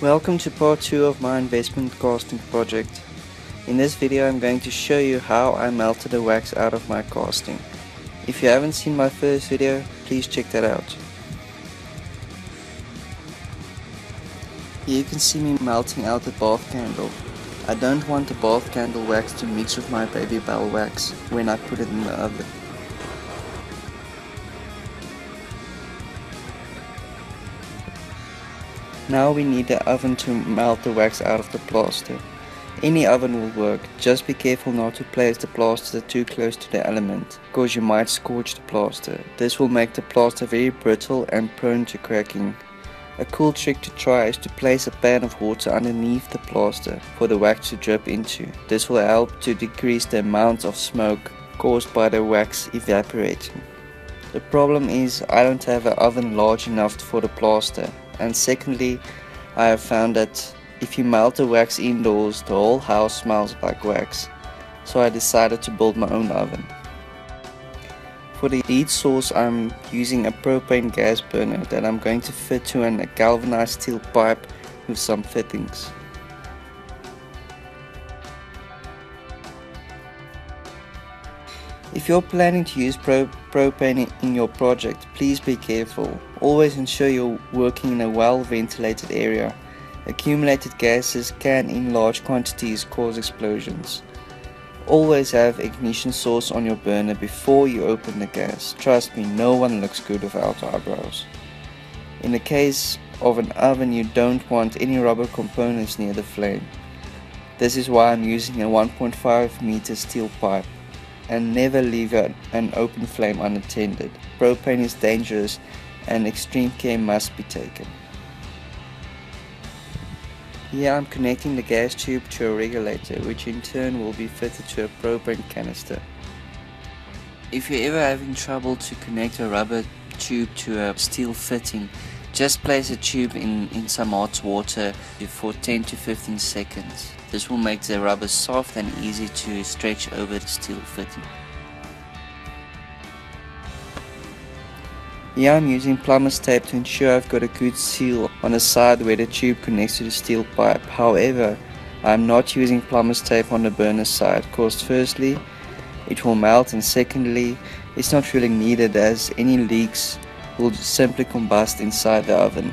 Welcome to part 2 of my investment casting project. In this video I'm going to show you how I melted the wax out of my casting. If you haven't seen my first video, please check that out. Here you can see me melting out the bath candle. I don't want the bath candle wax to mix with my baby bell wax when I put it in the oven. Now we need the oven to melt the wax out of the plaster. Any oven will work, just be careful not to place the plaster too close to the element, because you might scorch the plaster. This will make the plaster very brittle and prone to cracking. A cool trick to try is to place a pan of water underneath the plaster for the wax to drip into. This will help to decrease the amount of smoke caused by the wax evaporating. The problem is I don't have an oven large enough for the plaster. And secondly, I have found that if you melt the wax indoors, the whole house smells like wax. So I decided to build my own oven. For the heat source, I'm using a propane gas burner that I'm going to fit to a galvanized steel pipe with some fittings. If you're planning to use propane in your project, please be careful. Always ensure you're working in a well-ventilated area. Accumulated gases can in large quantities cause explosions. Always have ignition source on your burner before you open the gas. Trust me, no one looks good without eyebrows. In the case of an oven, you don't want any rubber components near the flame. This is why I'm using a 1.5 meter steel pipe. And never leave an open flame unattended. Propane is dangerous and extreme care must be taken. Here I'm connecting the gas tube to a regulator, which in turn will be fitted to a propane canister. If you're ever having trouble to connect a rubber tube to a steel fitting, just place a tube in some hot water for 10 to 15 seconds. This will make the rubber soft and easy to stretch over the steel fitting. Here I'm using plumber's tape to ensure I've got a good seal on the side where the tube connects to the steel pipe. However, I'm not using plumber's tape on the burner side because firstly, it will melt, and secondly, it's not really needed as any leaks will simply combust inside the oven.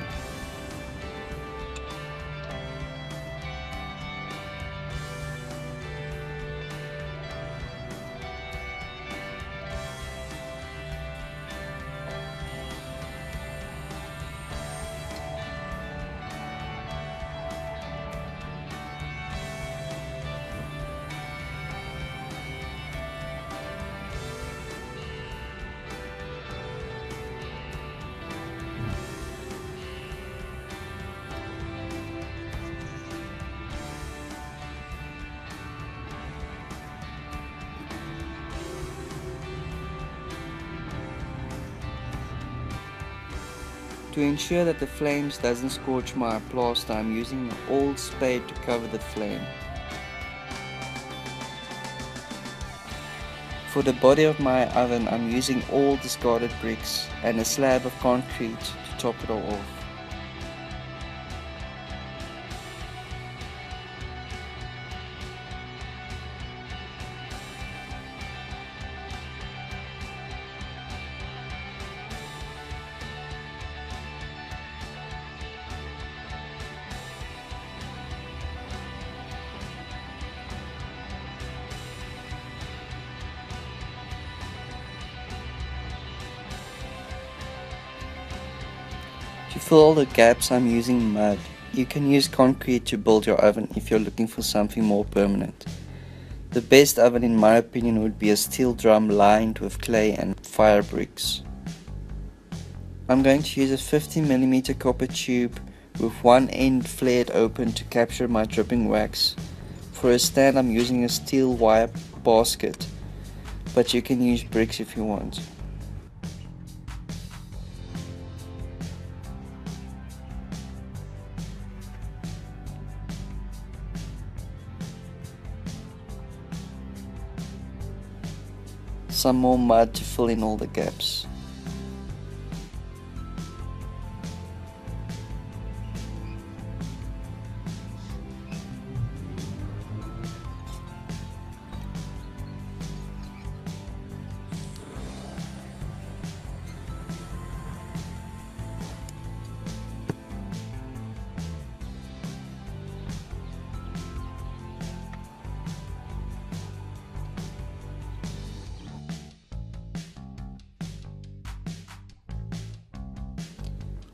To ensure that the flames doesn't scorch my plaster, I'm using an old spade to cover the flame. For the body of my oven, I'm using all discarded bricks and a slab of concrete to top it all off. To fill all the gaps, I'm using mud. You can use concrete to build your oven if you're looking for something more permanent. The best oven in my opinion would be a steel drum lined with clay and fire bricks. I'm going to use a 50mm copper tube with one end flared open to capture my dripping wax. For a stand I'm using a steel wire basket, but you can use bricks if you want. Some more mud to fill in all the gaps.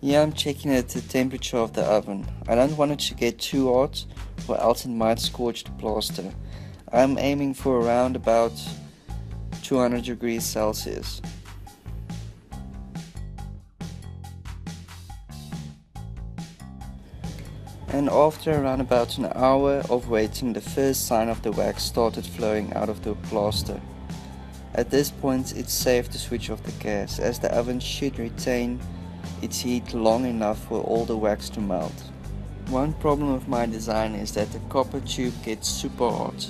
Here I'm checking at the temperature of the oven. I don't want it to get too hot or else it might scorch the plaster. I'm aiming for around about 200 degrees Celsius. And after around about an hour of waiting, the first sign of the wax started flowing out of the plaster. At this point it's safe to switch off the gas, as the oven should retain its heat long enough for all the wax to melt. One problem with my design is that the copper tube gets super hot,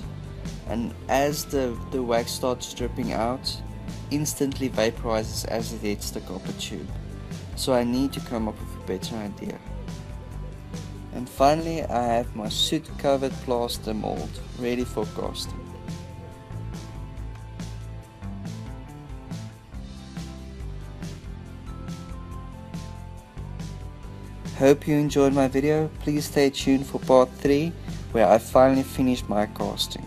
and as the wax starts dripping out, instantly vaporizes as it hits the copper tube. So I need to come up with a better idea. And finally I have my soot covered plaster mold ready for casting. Hope you enjoyed my video. Please stay tuned for part 3 where I finally finished my casting.